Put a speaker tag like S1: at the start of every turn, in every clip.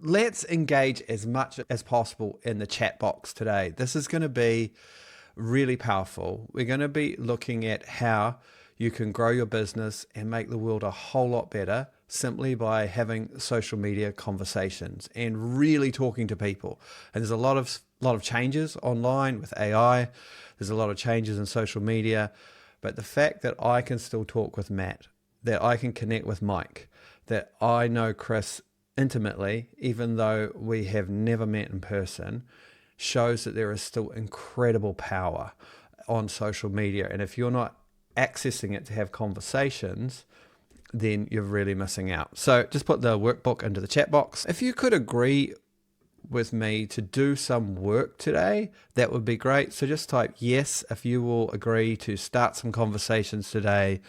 S1: let's engage as much as possible in the chat box today. This is going to be really powerful. We're going to be looking at how you can grow your business and make the world a whole lot better simply by having social media conversations and really talking to people. And there's a lot of changes online with AI. There's a lot of changes in social media, but the fact that I can still talk with Matt, that I can connect with Mike, that I know Chris intimately, even though we have never met in person, shows that there is still incredible power on social media. And if you're not accessing it to have conversations, then you're really missing out. So just put the workbook into the chat box. If you could agree with me to do some work today, that would be great. So just type yes if you will agree to start some conversations today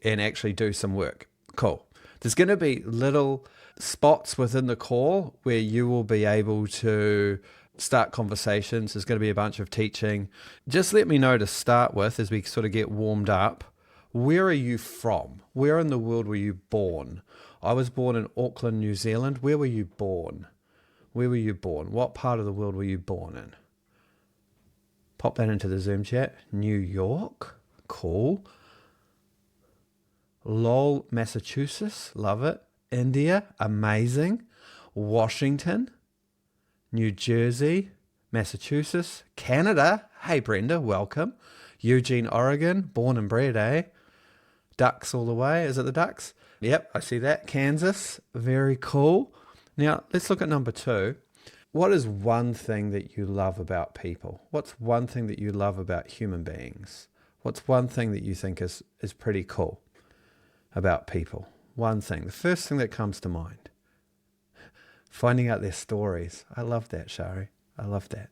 S1: and actually do some work. Cool. There's going to be little spots within the call where you will be able to start conversations. There's going to be a bunch of teaching. Just let me know to start with as we sort of get warmed up. Where are you from? Where in the world were you born? I was born in Auckland, New Zealand. Where were you born? Where were you born? What part of the world were you born in? Pop that into the Zoom chat. New York. Cool. Lowell, Massachusetts. Love it. India. Amazing. Washington. New Jersey. Massachusetts. Canada. Hey, Brenda. Welcome. Eugene, Oregon. Born and bred, eh? Ducks all the way. Is it the Ducks? Yep, I see that. Kansas. Very cool. Now, let's look at number 2. What is one thing that you love about people? What's one thing that you love about human beings? What's one thing that you think is pretty cool about people? One thing. The first thing that comes to mind. Finding out their stories. I love that, Shari. I love that.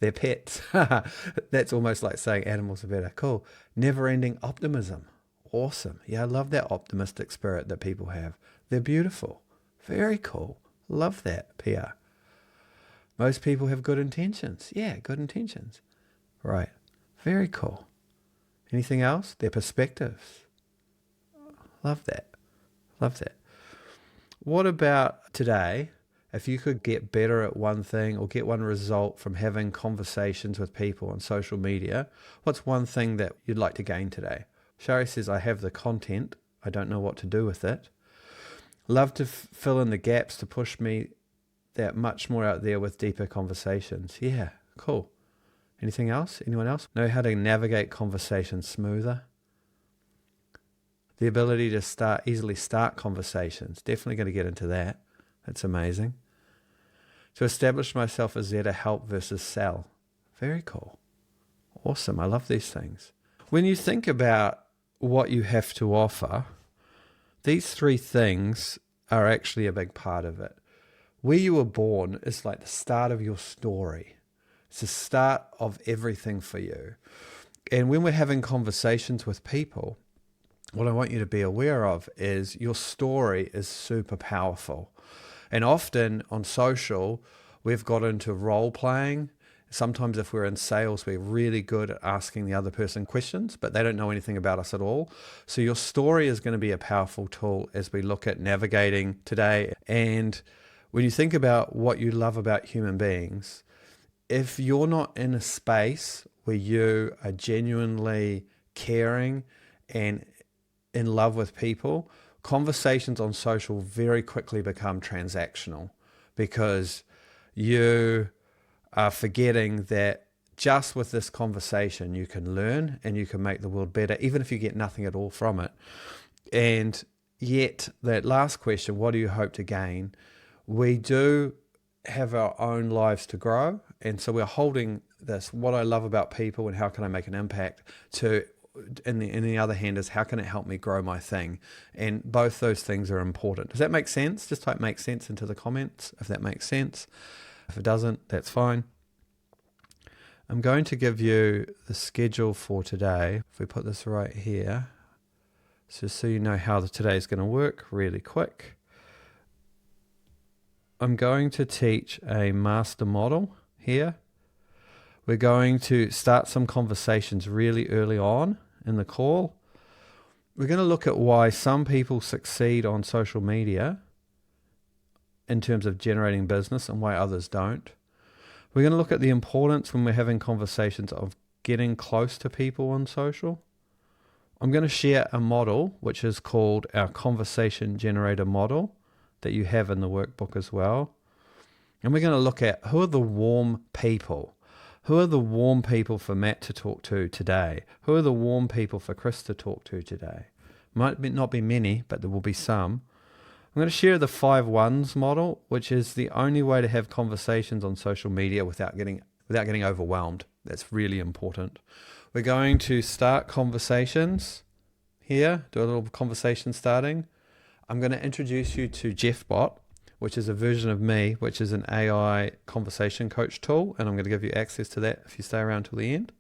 S1: Their pets. That's almost like saying animals are better. Cool. Never-ending optimism. Awesome. Yeah, I love that optimistic spirit that people have. They're beautiful. Very cool. Love that, PR. Most people have good intentions. Yeah, good intentions. Right. Very cool. Anything else? Their perspectives. Love that. Love that. What about today? If you could get better at one thing or get one result from having conversations with people on social media, what's one thing that you'd like to gain today? Shari says, I have the content. I don't know what to do with it. Love to fill in the gaps to push me that much more out there with deeper conversations. Yeah, cool. Anything else? Anyone else? Know how to navigate conversations smoother. The ability to easily start conversations. Definitely going to get into that. That's amazing. To establish myself as there to help versus sell. Very cool. Awesome. I love these things. When you think about what you have to offer, these 3 things are actually a big part of it. Where you were born is like the start of your story. It's the start of everything for you. And when we're having conversations with people, what I want you to be aware of is your story is super powerful. And often on social, we've got into role playing. Sometimes if we're in sales, we're really good at asking the other person questions, but they don't know anything about us at all. So your story is going to be a powerful tool as we look at navigating today. And when you think about what you love about human beings, if you're not in a space where you are genuinely caring and in love with people, conversations on social very quickly become transactional because you are forgetting that just with this conversation, you can learn and you can make the world better, even if you get nothing at all from it. And yet that last question, what do you hope to gain? We do have our own lives to grow. And so we're holding this, what I love about people and how can I make an impact, to in the other hand is how can it help me grow my thing? And both those things are important. Does that make sense? Just type make sense into the comments if that makes sense. If it doesn't, that's fine. I'm going to give you the schedule for today. If we put this right here, so you know how today is going to work really quick. I'm going to teach a master model here. We're going to start some conversations really early on in the call. We're going to look at why some people succeed on social media in terms of generating business and why others don't. We're going to look at the importance when we're having conversations of getting close to people on social. I'm going to share a model which is called our conversation generator model that you have in the workbook as well. And we're going to look at who are the warm people. Who are the warm people for Matt to talk to today? Who are the warm people for Chris to talk to today? Not be many, but there will be some. I'm going to share the 5 1s model, which is the only way to have conversations on social media without getting overwhelmed. That's really important. We're going to start conversations here, do a little conversation starting. I'm going to introduce you to JeffBot, which is a version of me, which is an AI conversation coach tool, and I'm going to give you access to that if you stay around till the end.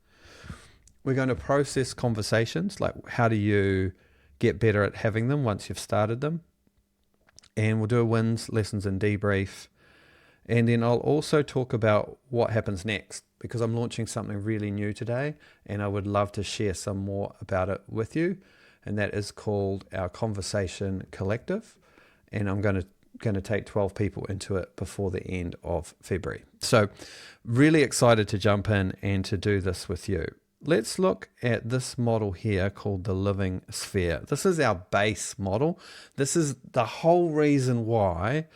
S1: We're going to process conversations, like how do you get better at having them once you've started them. And we'll do a wins, lessons, and debrief. And then I'll also talk about what happens next, because I'm launching something really new today, and I would love to share some more about it with you. And that is called our Conversation Collective. And I'm going to take 12 people into it before the end of February. So really excited to jump in and to do this with you. Let's look at this model here called the living sphere. This is our base model. This is the whole reason why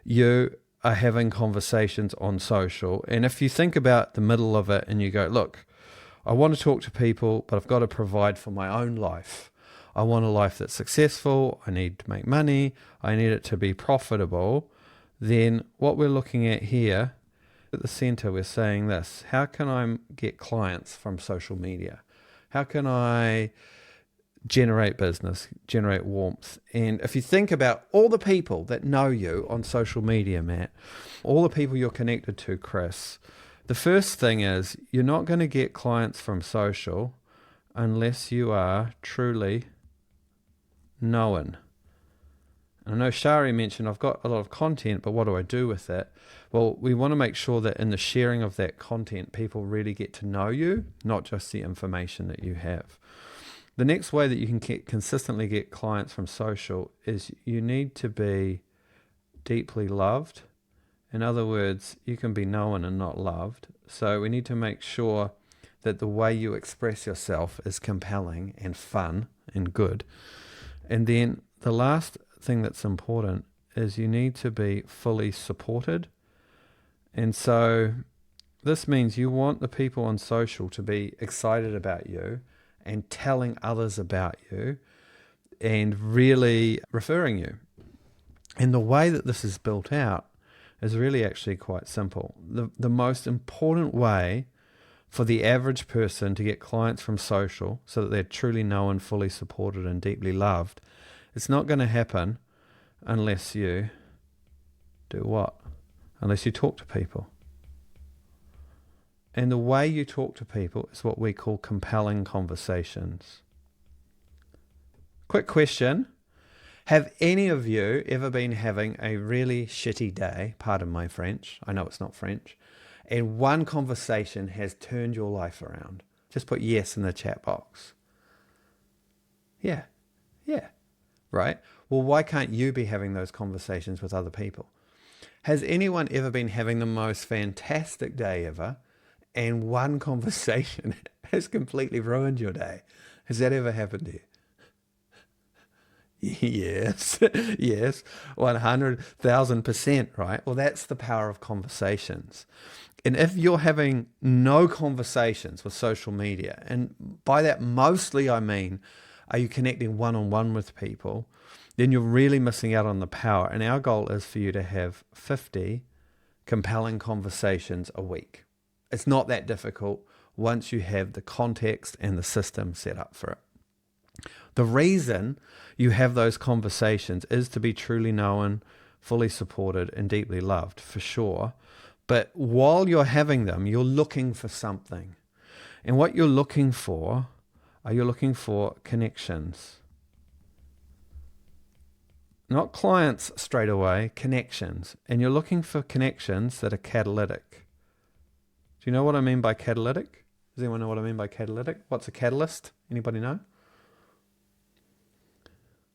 S1: you are having conversations on social. And if you think about the middle of it and you go, look, I want to talk to people, but I've got to provide for my own life. I want a life that's successful. I need to make money. I need it to be profitable. Then what we're looking at here at the center, we're saying this: how can I get clients from social media? How can I generate business, generate warmth? And if you think about all the people that know you on social media, Matt, all the people you're connected to, Chris, the first thing is you're not going to get clients from social unless you are truly known. I know Shari mentioned I've got a lot of content, but what do I do with it? Well, we want to make sure that in the sharing of that content, people really get to know you, not just the information that you have. The next way that you can consistently get clients from social is you need to be deeply loved. In other words, you can be known and not loved. So we need to make sure that the way you express yourself is compelling and fun and good. And then the last thing that's important is you need to be fully supported. And so this means you want the people on social to be excited about you and telling others about you and really referring you. And the way that this is built out is really actually quite simple. The most important way for the average person to get clients from social so that they're truly known, fully supported, and deeply loved, it's not going to happen unless you do what? Unless you talk to people. And the way you talk to people is what we call compelling conversations. Quick question. Have any of you ever been having a really shitty day? Pardon my French. I know it's not French. And one conversation has turned your life around. Just put yes in the chat box. Yeah. Right? Well, why can't you be having those conversations with other people? Has anyone ever been having the most fantastic day ever, and one conversation has completely ruined your day? Has that ever happened to you? Yes, 100,000%, right? Well, that's the power of conversations. And if you're having no conversations with social media, and by that mostly I mean, are you connecting one-on-one with people, then you're really missing out on the power. And our goal is for you to have 50 compelling conversations a week. It's not that difficult once you have the context and the system set up for it. The reason you have those conversations is to be truly known, fully supported, and deeply loved, for sure. But while you're having them, you're looking for something. And what you're looking for, you're looking for connections. Not clients straight away, connections. And you're looking for connections that are catalytic. Do you know what I mean by catalytic? Does anyone know what I mean by catalytic? What's a catalyst? Anybody know?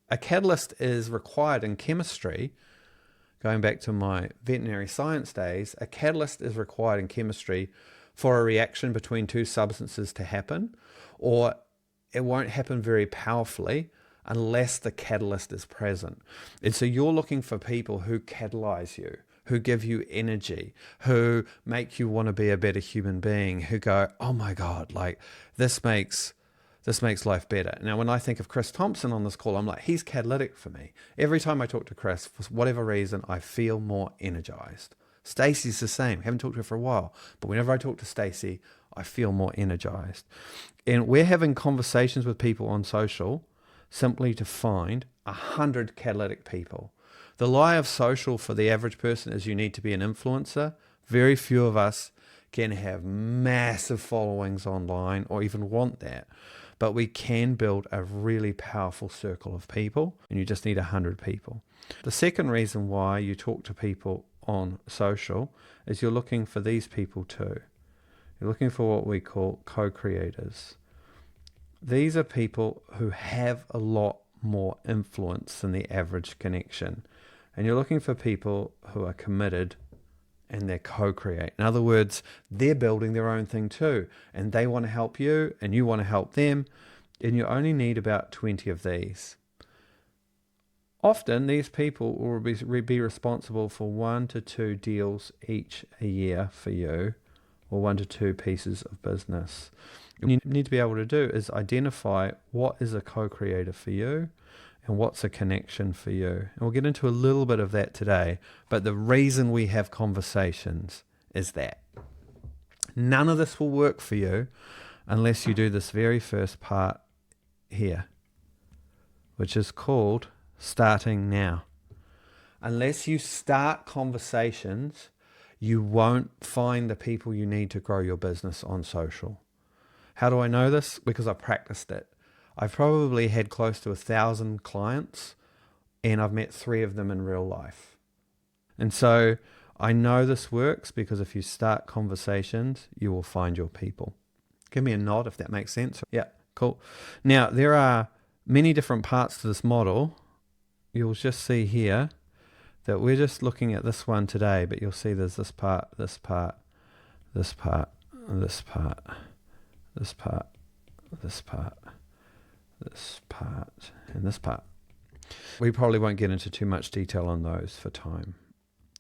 S1: A catalyst is required in chemistry. going back to my veterinary science days, a catalyst is required in chemistry for a reaction between two substances to happen, or it won't happen very powerfully unless the catalyst is present. And so you're looking for people who catalyze you, who give you energy, who make you want to be a better human being, who go, oh my God, like this makes life better. Now, when I think of Chris Thompson on this call, I'm like, he's catalytic for me. Every time I talk to Chris, for whatever reason, I feel more energized. Stacey's the same. Haven't talked to her for a while, but whenever I talk to Stacey, I feel more energized. And we're having conversations with people on social simply to find 100 catalytic people. The lie of social for the average person is you need to be an influencer. Very few of us can have massive followings online or even want that. But we can build a really powerful circle of people, and you just need 100 people. The second reason why you talk to people on social is you're looking for these people too. You're looking for what we call co-creators. These are people who have a lot more influence than the average connection. And you're looking for people who are committed and they co-create. In other words, they're building their own thing too, and they want to help you and you want to help them, and you only need about 20 of these. Often these people will be responsible for 1 to 2 deals each a year for you, or 1 to 2 pieces of business. What you need to be able to do is identify what is a co-creator for you and what's a connection for you. And we'll get into a little bit of that today, but the reason we have conversations is that none of this will work for you unless you do this very first part here, which is called starting now. Unless you start conversations, you won't find the people you need to grow your business on social. How do I know this? Because I practiced it. I've probably had close to 1,000 clients, and I've met 3 of them in real life. And so I know this works because if you start conversations, you will find your people. Give me a nod if that makes sense. Yeah, cool. Now, there are many different parts to this model. You'll just see here that we're just looking at this one today, but you'll see there's this part, this part, this part, this part, this part, this part, this part, and this part. We probably won't get into too much detail on those for time.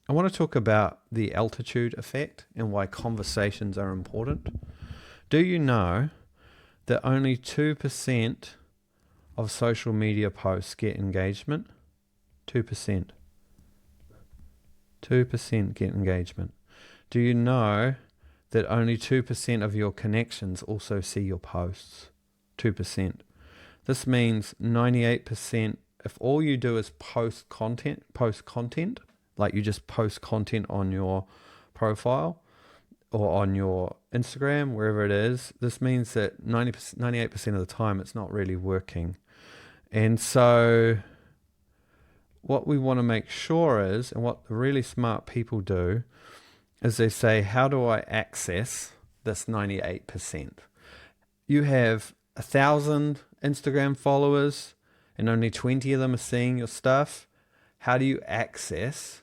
S1: I want to talk about the altitude effect and why conversations are important. Do you know that only 2% of social media posts get engagement? 2%. 2% get engagement. Do you know that only 2% of your connections also see your posts? 2%. This means 98%, if all you do is post content, like you just post content on your profile or on your Instagram, wherever it is, this means that 98% of the time it's not really working. And so what we want to make sure is, and what the really smart people do, is they say, how do I access this 98%? You have 1,000 Instagram followers and only 20 of them are seeing your stuff. How do you access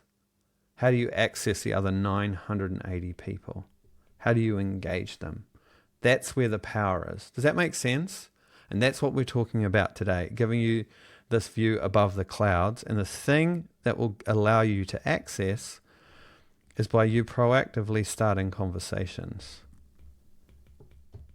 S1: the other 980 people? How do you engage them? That's where the power is. Does that make sense? And that's what we're talking about today, giving you this view above the clouds. And the thing that will allow you to access is by you proactively starting conversations.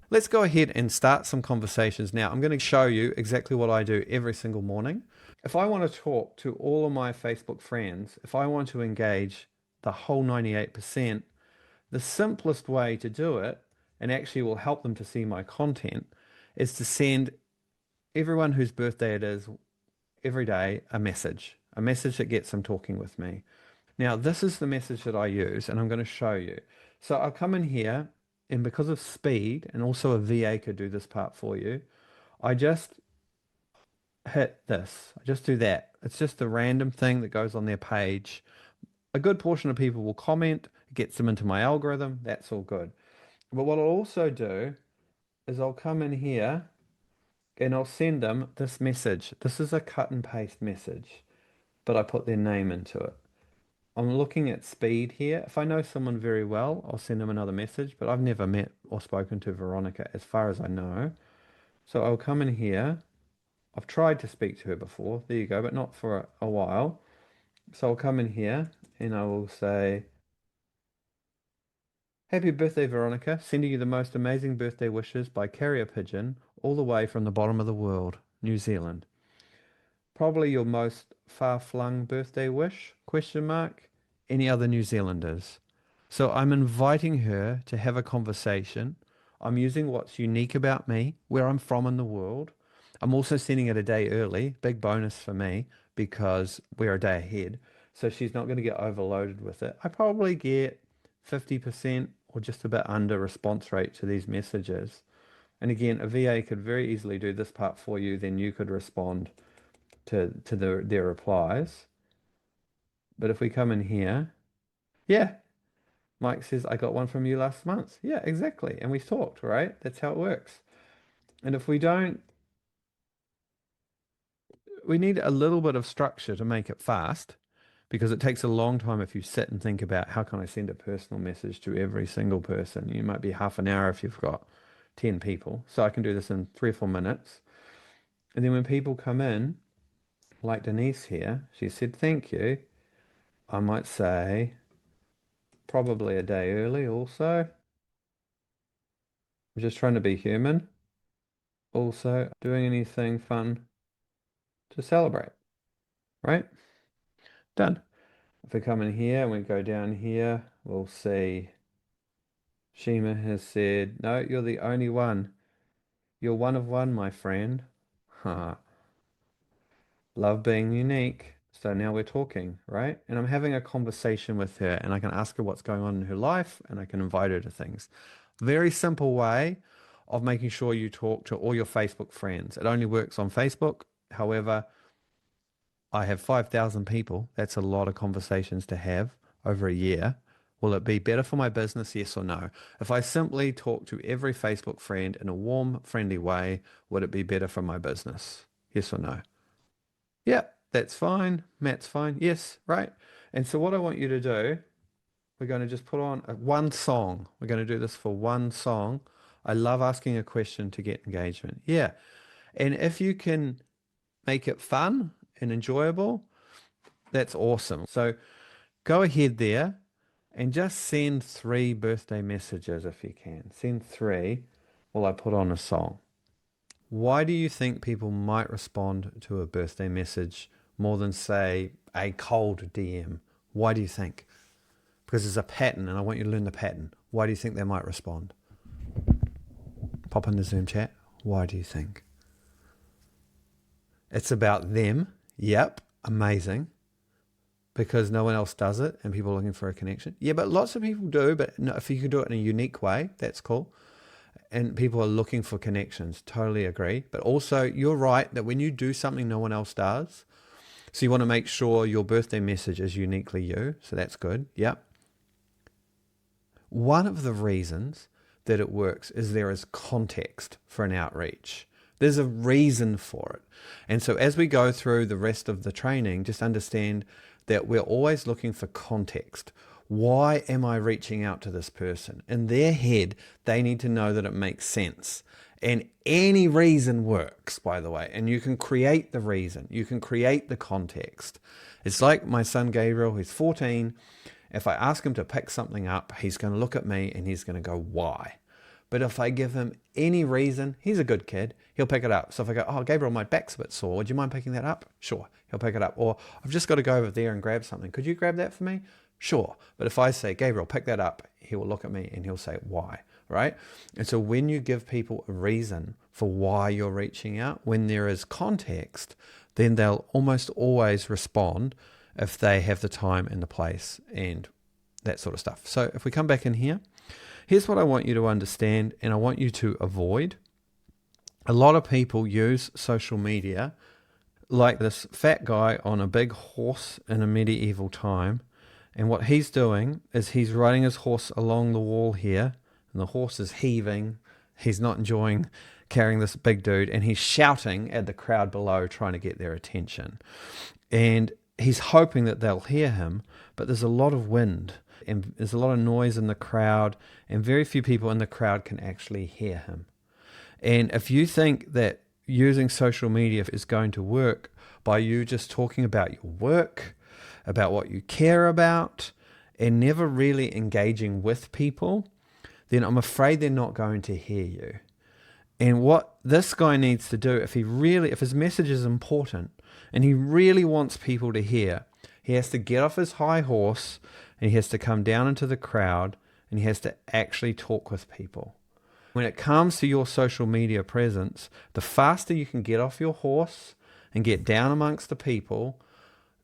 S1: Let's go ahead and start some conversations now. I'm going to show you exactly what I do every single morning. If I want to talk to all of my Facebook friends, if I want to engage the whole 98%, the simplest way to do it, and actually will help them to see my content, is to send everyone whose birthday it is every day a message that gets them talking with me. Now, this is the message that I use, and I'm going to show you. So I'll come in here, and because of speed, and also a VA could do this part for you, I just hit this. I just do that. It's just a random thing that goes on their page. A good portion of people will comment, it gets them into my algorithm. That's all good. But what I'll also do is I'll come in here and I'll send them this message. This is a cut and paste message, but I put their name into it. I'm looking at speed here. If I know someone very well, I'll send them another message, but I've never met or spoken to Veronica as far as I know. So I'll come in here. I've tried to speak to her before. There you go, but not for a while. So I'll come in here and I will say, Happy birthday, Veronica. Sending you the most amazing birthday wishes by carrier pigeon all the way from the bottom of the world, New Zealand. Probably your most far-flung birthday wish? Question mark. Any other New Zealanders? So I'm inviting her to have a conversation. I'm using what's unique about me, where I'm from in the world. I'm also sending it a day early, big bonus for me because we're a day ahead. So she's not going to get overloaded with it. I probably get 50% or just a bit under response rate to these messages. And again, a VA could very easily do this part for you, then you could respond to their replies. But if we come in here, yeah, Mike says, I got one from you last month. Yeah, exactly. And we talked, right? That's how it works. And if we don't, we need a little bit of structure to make it fast because it takes a long time if you sit and think about how can I send a personal message to every single person. You might be half an hour if you've got 10 people. So I can do this in 3 or 4 minutes. And then when people come in, like Denise here, she said, thank you. I might say, probably a day early also. I'm just trying to be human. Also, doing anything fun to celebrate, right? Done. If we come in here and we go down here, we'll see Shima has said, no, you're the only one. You're one of one, my friend. Ha. Love being unique. So now we're talking, right? And I'm having a conversation with her and I can ask her what's going on in her life and I can invite her to things. Very simple way of making sure you talk to all your Facebook friends. It only works on Facebook. However, I have 5,000 people. That's a lot of conversations to have over a year. Will it be better for my business? Yes or no? If I simply talk to every Facebook friend in a warm, friendly way, would it be better for my business? Yes or no? Yeah, that's fine. Matt's fine. Yes, right. And so what I want you to do, we're going to just put on one song. We're going to do this for one song. I love asking a question to get engagement. Yeah. And if you can make it fun and enjoyable, that's awesome. So go ahead there and just send 3 birthday messages if you can. Send 3 while I put on a song. Why do you think people might respond to a birthday message more than, say, a cold DM? Why do you think? Because there's a pattern and I want you to learn the pattern. Why do you think they might respond? Pop in the Zoom chat. Why do you think? It's about them. Yep, amazing. Because no one else does it and people are looking for a connection. Yeah, but lots of people do, but no, if you can do it in a unique way, that's cool. And people are looking for connections. Totally agree. But also, you're right that when you do something no one else does, so you want to make sure your birthday message is uniquely you. So that's good. Yep. One of the reasons that it works is there is context for an outreach. There's a reason for it. And so as we go through the rest of the training, just understand that we're always looking for context. Why am I reaching out to this person? In their head, they need to know that it makes sense. And any reason works, by the way. And you can create the reason. You can create the context. It's like my son Gabriel, who's 14. If I ask him to pick something up, he's going to look at me and he's going to go, why? But if I give him any reason, he's a good kid, he'll pick it up. So if I go, oh, Gabriel, my back's a bit sore. Would you mind picking that up? Sure. He'll pick it up. Or I've just got to go over there and grab something. Could you grab that for me? Sure. But if I say, Gabriel, pick that up, he will look at me and he'll say, why? Right? And so when you give people a reason for why you're reaching out, when there is context, then they'll almost always respond if they have the time and the place and that sort of stuff. So if we come back in here, here's what I want you to understand and I want you to avoid. A lot of people use social media like this fat guy on a big horse in a medieval time. And what he's doing is he's riding his horse along the wall here and the horse is heaving. He's not enjoying carrying this big dude and he's shouting at the crowd below trying to get their attention. And he's hoping that they'll hear him, but there's a lot of wind and there's a lot of noise in the crowd, and very few people in the crowd can actually hear him. And if you think that using social media is going to work by you just talking about your work, about what you care about, and never really engaging with people, then I'm afraid they're not going to hear you. And what this guy needs to do, if his message is important and he really wants people to hear, he has to get off his high horse and he has to come down into the crowd and he has to actually talk with people. When it comes to your social media presence, the faster you can get off your horse and get down amongst the people,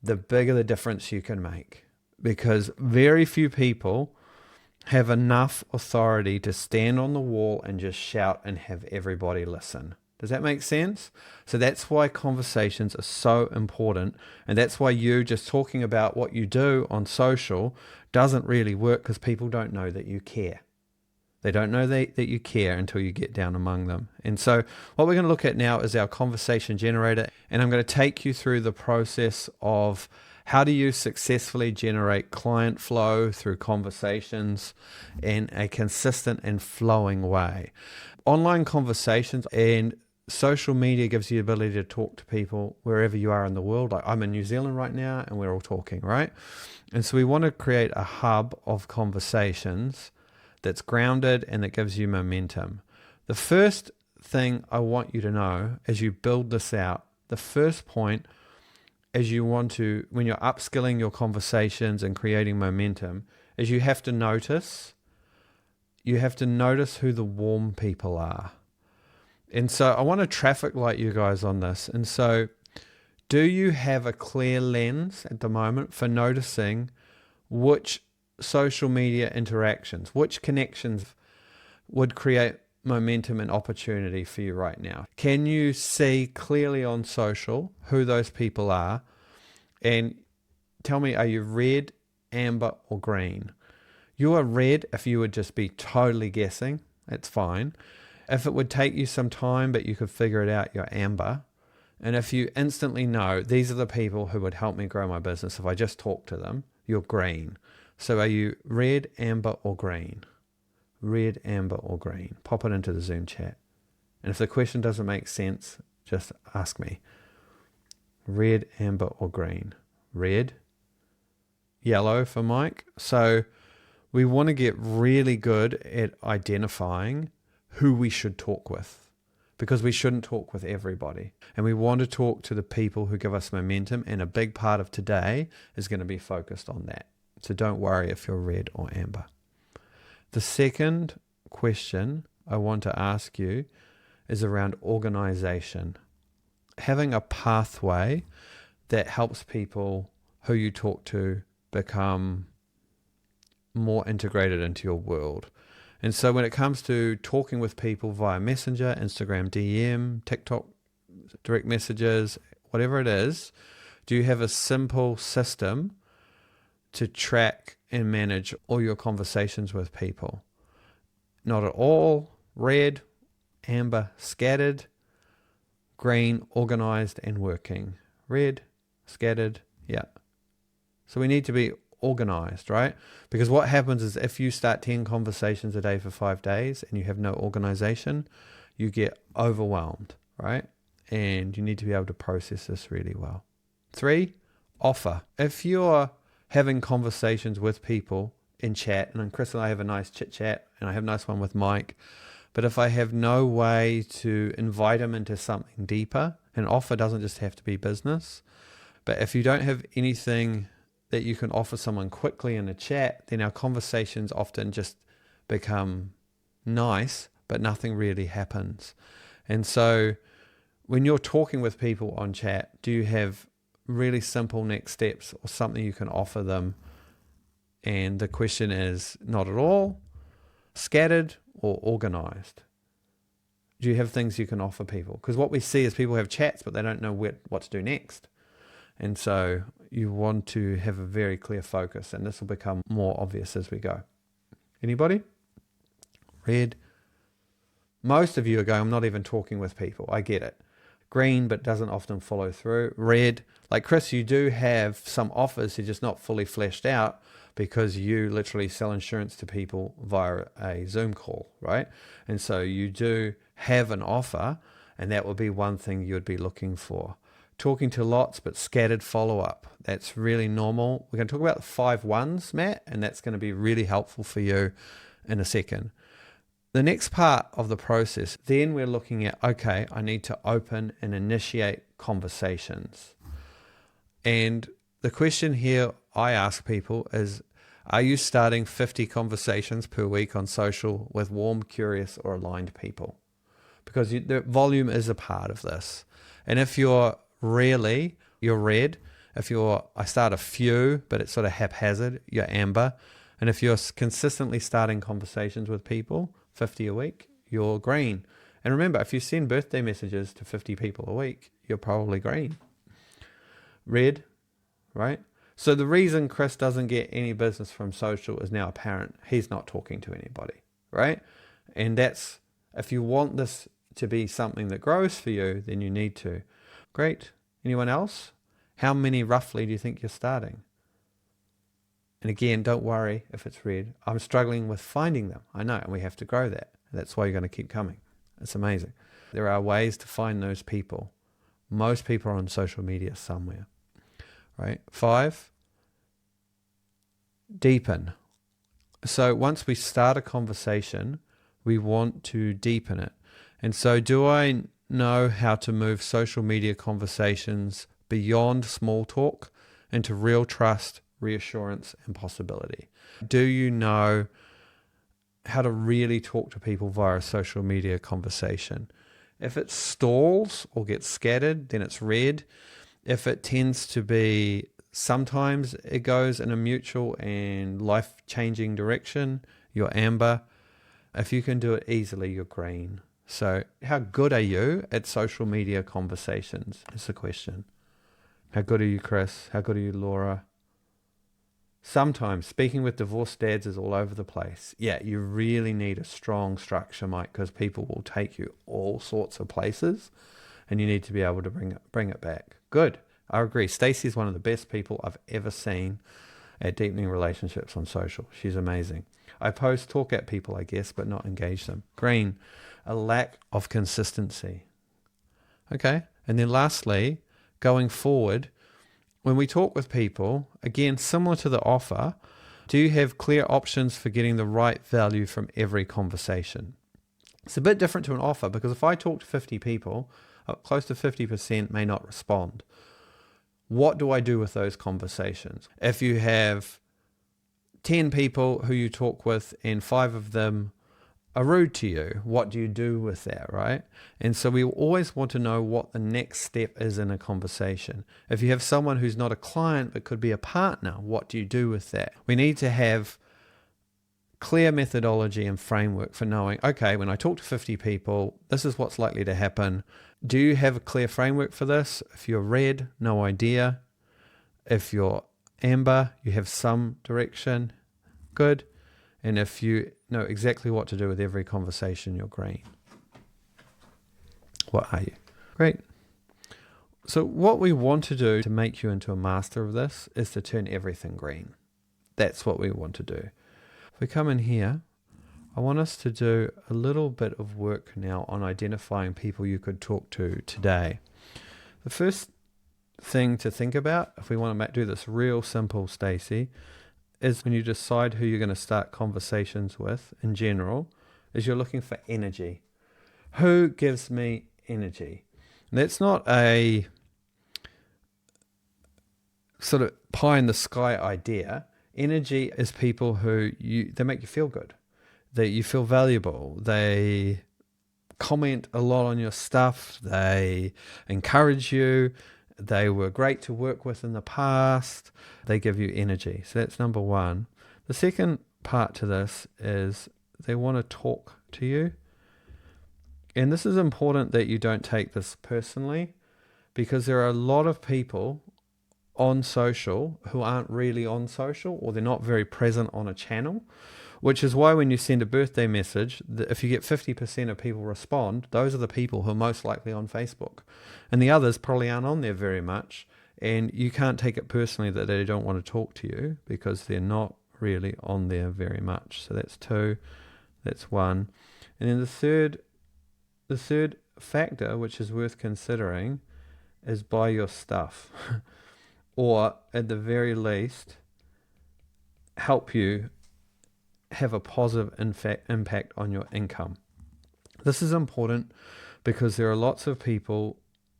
S1: the bigger the difference you can make. Because very few people have enough authority to stand on the wall and just shout and have everybody listen. Does that make sense? So that's why conversations are so important. And that's why you just talking about what you do on social doesn't really work, because people don't know that you care. They don't know that you care until you get down among them. And so what we're going to look at now is our conversation generator. And I'm going to take you through the process of how do you successfully generate client flow through conversations in a consistent and flowing way. Online conversations and social media gives you the ability to talk to people wherever you are in the world. Like I'm in New Zealand right now and we're all talking, right? And so we want to create a hub of conversations that's grounded and that gives you momentum. The first thing I want you to know as you build this out, the first point as you want to, when you're upskilling your conversations and creating momentum, is you have to notice who the warm people are. And so I want to traffic light you guys on this. And so do you have a clear lens at the moment for noticing which social media interactions, which connections would create momentum and opportunity for you right now? Can you see clearly on social who those people are? And tell me, are you red, amber, or green? You are red if you would just be totally guessing. That's fine. If it would take you some time but you could figure it out, you're amber. And if you instantly know these are the people who would help me grow my business if I just talk to them, you're green. So are you red, amber, or green? Red, amber, or green? Pop it into the Zoom chat. And if the question doesn't make sense, just ask me. Red, amber, or green? Red. Yellow for Mike. So we want to get really good at identifying who we should talk with, because we shouldn't talk with everybody. And we want to talk to the people who give us momentum. And a big part of today is going to be focused on that. So don't worry if you're red or amber. The second question I want to ask you is around organization. Having a pathway that helps people who you talk to become more integrated into your world. And so when it comes to talking with people via Messenger, Instagram DM, TikTok, direct messages, whatever it is, do you have a simple system to track and manage all your conversations with people? Not at all. Red, amber, scattered. Green, organized and working. Red, scattered, yeah. So we need to be organized, right? Because what happens is if you start 10 conversations a day for 5 days and you have no organization, you get overwhelmed, right? And you need to be able to process this really well. 3, offer. If you're having conversations with people in chat, and Chris and I have a nice chit chat, and I have a nice one with Mike, but if I have no way to invite them into something deeper, an offer doesn't just have to be business, but if you don't have anything that you can offer someone quickly in a chat, then our conversations often just become nice, but nothing really happens. And so when you're talking with people on chat, do you have really simple next steps or something you can offer them? And the question is not at all, scattered, or organized. Do you have things you can offer people? Because what we see is people have chats, but they don't know what to do next. And so you want to have a very clear focus, and this will become more obvious as we go. Anybody? Red. Most of you are going, I'm not even talking with people. I get it. Green, but doesn't often follow through. Red, like Chris, you do have some offers, they're just not fully fleshed out because you literally sell insurance to people via a Zoom call, right? And so you do have an offer, and that would be one thing you would be looking for. Talking to lots, but scattered follow-up. That's really normal. We're going to talk about the 5 ones, Matt, and that's going to be really helpful for you in a second. The next part of the process, then we're looking at, okay, I need to open and initiate conversations. And the question here I ask people is, are you starting 50 conversations per week on social with warm, curious, or aligned people? Because the volume is a part of this. And if you're rarely, you're red. If I start a few, but it's sort of haphazard, you're amber. And if you're consistently starting conversations with people, 50 a week, you're green. And remember, if you send birthday messages to 50 people a week, you're probably green. Red, right? So the reason Chris doesn't get any business from social is now apparent. He's not talking to anybody, right? And that's, if you want this to be something that grows for you, then you need to. Great. Anyone else? How many roughly do you think you're starting? And again, don't worry if it's red. I'm struggling with finding them. I know, and we have to grow that. That's why you're going to keep coming. It's amazing. There are ways to find those people. Most people are on social media somewhere, right? 5, deepen. So once we start a conversation, we want to deepen it. And so do I know how to move social media conversations beyond small talk into real trust, reassurance, and possibility? Do you know how to really talk to people via a social media conversation? If it stalls or gets scattered, then it's red. If it tends to be, sometimes it goes in a mutual and life-changing direction, you're amber. If you can do it easily, you're green. So how good are you at social media conversations is the question. How good are you, Chris? How good are you, Laura? Sometimes speaking with divorced dads is all over the place. Yeah, you really need a strong structure, Mike, because people will take you all sorts of places and you need to be able to bring it back. Good. I agree. Stacey's one of the best people I've ever seen at deepening relationships on social. She's amazing. I talk at people, I guess, but not engage them. Green, a lack of consistency. Okay. And then lastly, going forward, when we talk with people, again, similar to the offer, do you have clear options for getting the right value from every conversation? It's a bit different to an offer because if I talk to 50 people, close to 50% may not respond. What do I do with those conversations? If you have 10 people who you talk with and 5 of them are rude to you, what do you do with that, right? And so we always want to know what the next step is in a conversation. If you have someone who's not a client but could be a partner, what do you do with that? We need to have clear methodology and framework for knowing, okay, when I talk to 50 people, this is what's likely to happen. Do you have a clear framework for this? If you're red, no idea. If you're amber, you have some direction. Good. And if you know exactly what to do with every conversation, you're green. What are you? Great. So what we want to do to make you into a master of this is to turn everything green. That's what we want to do. If we come in here, I want us to do a little bit of work now on identifying people you could talk to today. The first thing to think about, if we want to do this real simple, Stacey, is when you decide who you're going to start conversations with in general, is you're looking for energy. Who gives me energy? And that's not a sort of pie in the sky idea. Energy is people who they make you feel good. That you feel valuable. They comment a lot on your stuff. They encourage you. They were great to work with in the past. They give you energy. So that's number one. The second part to this is they want to talk to you. And this is important that you don't take this personally because there are a lot of people on social who aren't really on social, or they're not very present on a channel, which is why when you send a birthday message, if you get 50% of people respond, those are the people who are most likely on Facebook. And the others probably aren't on there very much. And you can't take it personally that they don't want to talk to you because they're not really on there very much. So that's 2, that's 1. And then the third factor, which is worth considering, is buy your stuff. Or at the very least, help you have a positive impact on your income. This is important because there are lots of people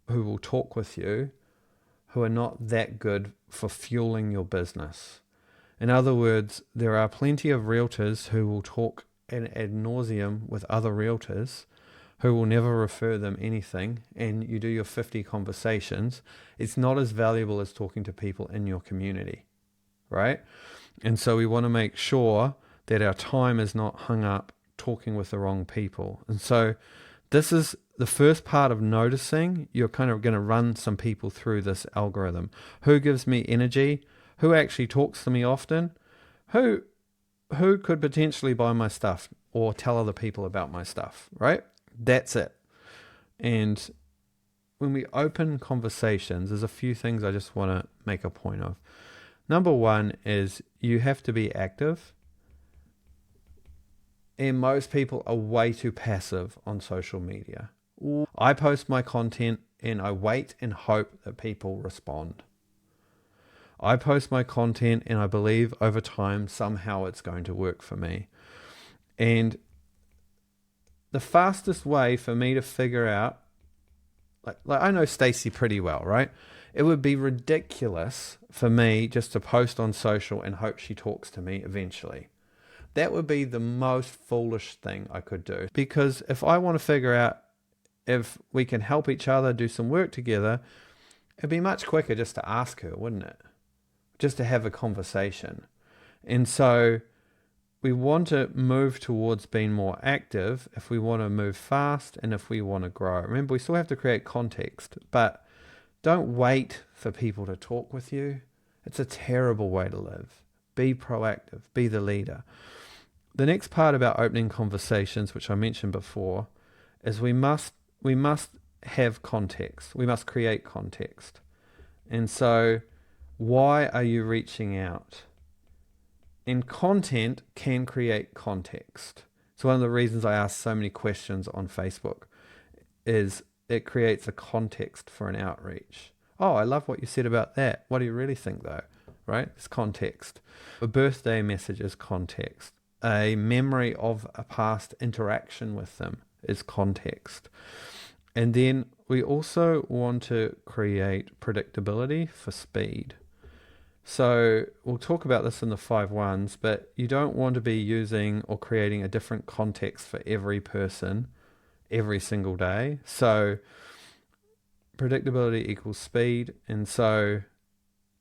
S1: who will talk with you who are not that good for fueling your business. In other words, there are plenty of realtors who will talk ad nauseum with other realtors who will never refer them anything, and you do your 50 conversations. It's not as valuable as talking to people in your community, right? And so we want to make sure that our time is not hung up talking with the wrong people. And so this is the first part of noticing. You're kind of going to run some people through this algorithm. Who gives me energy? Who actually talks to me often? Who could potentially buy my stuff or tell other people about my stuff, right? That's it. And when we open conversations, there's a few things I just want to make a point of. Number 1 is you have to be active. And most people are way too passive on social media. I post my content and I wait and hope that people respond. I post my content and I believe over time somehow it's going to work for me. And the fastest way for me to figure out, like I know Stacey pretty well, right? It would be ridiculous for me just to post on social and hope she talks to me eventually. That would be the most foolish thing I could do. Because if I want to figure out if we can help each other do some work together, it'd be much quicker just to ask her, wouldn't it? Just to have a conversation. And so we want to move towards being more active if we want to move fast and if we want to grow. Remember, we still have to create context, but don't wait for people to talk with you. It's a terrible way to live. Be proactive. Be the leader. The next part about opening conversations, which I mentioned before, is we must have context. We must create context. And so, why are you reaching out? And content can create context. So one of the reasons I ask so many questions on Facebook is it creates a context for an outreach. Oh, I love what you said about that. What do you really think though? Right? It's context. A birthday message is context. A memory of a past interaction with them is context. And then we also want to create predictability for speed. So we'll talk about this in the 5 1s, but you don't want to be using or creating a different context for every person every single day. So predictability equals speed. And so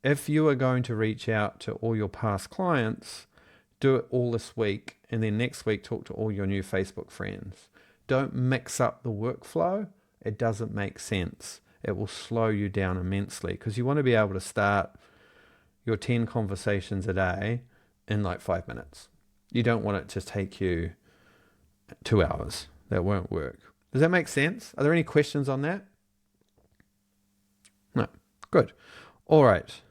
S1: if you are going to reach out to all your past clients, do it all this week, and then next week talk to all your new Facebook friends. Don't mix up the workflow. It doesn't make sense. It will slow you down immensely because you want to be able to start your 10 conversations a day in like 5 minutes. You don't want it to take you 2 hours. That won't work. Does that make sense? Are there any questions on that? No. Good. All right.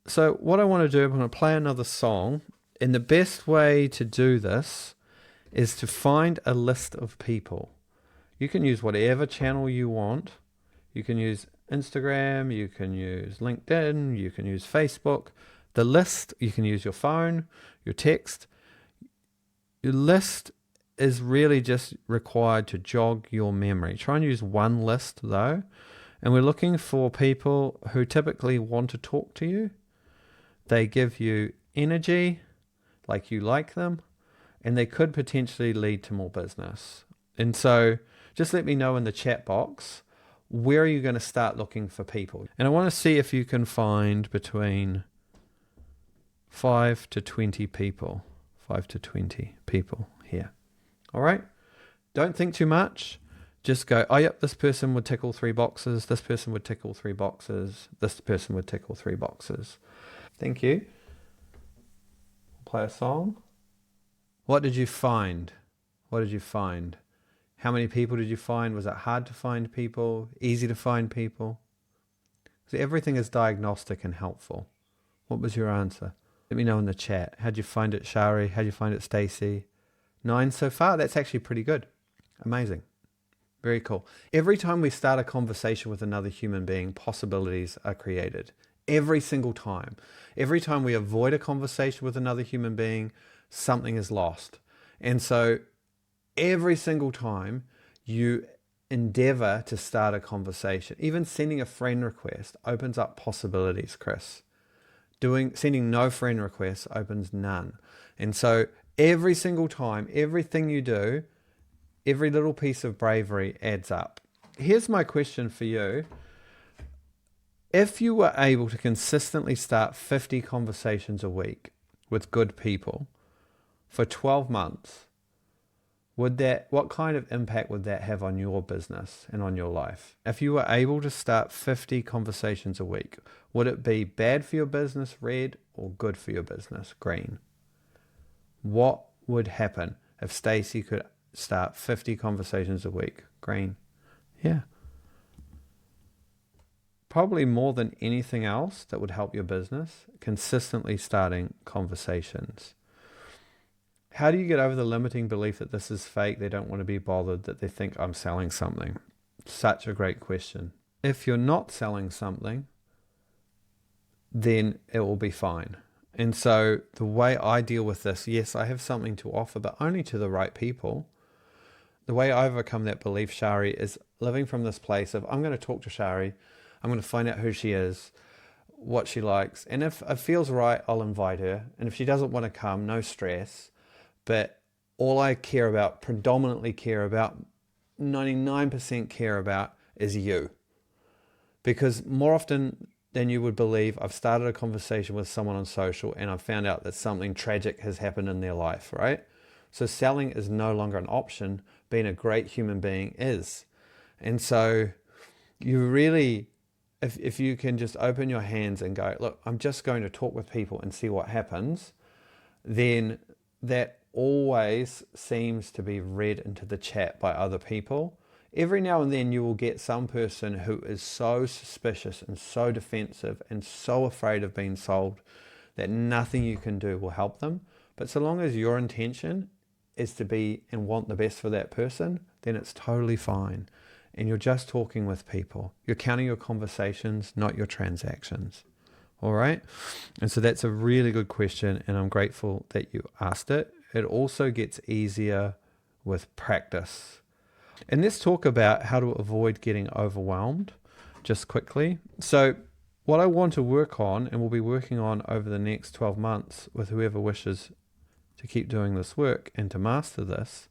S1: So what I want to do, I'm going to play another song. And the best way to do this is to find a list of people. You can use whatever channel you want. You can use Instagram, you can use LinkedIn, you can use Facebook. The list, you can use your phone, your text. Your list is really just required to jog your memory. Try and use one list though. And we're looking for people who typically want to talk to you. They give you energy, like you like them, and they could potentially lead to more business. And so just let me know in the chat box, where are you going to start looking for people? And I want to see if you can find between 5 to 20 people. 5 to 20 people here. All right? Don't think too much. Just go, oh, yep, this person would tick all 3 boxes. This person would tick all 3 boxes. This person would tick all 3 boxes. Thank you. Play a song. What did you find? What did you find? How many people did you find? Was it hard to find people? Easy to find people? So everything is diagnostic and helpful. What was your answer? Let me know in the chat. How'd you find it, Shari? How'd you find it, Stacey? 9 so far. That's actually pretty good. Amazing. Very cool. Every time we start a conversation with another human being, possibilities are created. Every single time. Every time we avoid a conversation with another human being, something is lost. And so every single time you endeavor to start a conversation, even sending a friend request opens up possibilities, Chris. Sending no friend requests opens none. And so every single time, everything you do, every little piece of bravery adds up. Here's my question for you. If you were able to consistently start 50 conversations a week with good people for 12 months, what kind of impact would that have on your business and on your life? If you were able to start 50 conversations a week, would it be bad for your business, red, or good for your business, green? What would happen if Stacey could start 50 conversations a week, green? Yeah. Probably more than anything else that would help your business, consistently starting conversations. How do you get over the limiting belief that this is fake, they don't want to be bothered, that they think I'm selling something? Such a great question. If you're not selling something, then it will be fine. And so the way I deal with this, yes, I have something to offer, but only to the right people. The way I overcome that belief, Shari, is living from this place of, I'm going to talk to Shari, I'm going to find out who she is, what she likes, and if it feels right, I'll invite her. And if she doesn't want to come, no stress. But all I care about, predominantly care about, 99% care about is you. Because more often than you would believe, I've started a conversation with someone on social and I've found out that something tragic has happened in their life, right? So selling is no longer an option. Being a great human being is. And so you really, if you can just open your hands and go, look, I'm just going to talk with people and see what happens, then that always seems to be read into the chat by other people. Every now and then you will get some person who is so suspicious and so defensive and so afraid of being sold that nothing you can do will help them. But so long as your intention is to be and want the best for that person, then it's totally fine. And you're just talking with people. You're counting your conversations, not your transactions. All right? And so that's a really good question, and I'm grateful that you asked it. It also gets easier with practice. And let's talk about how to avoid getting overwhelmed just quickly. So what I want to work on, and we'll be working on over the next 12 months with whoever wishes to keep doing this work and to master this,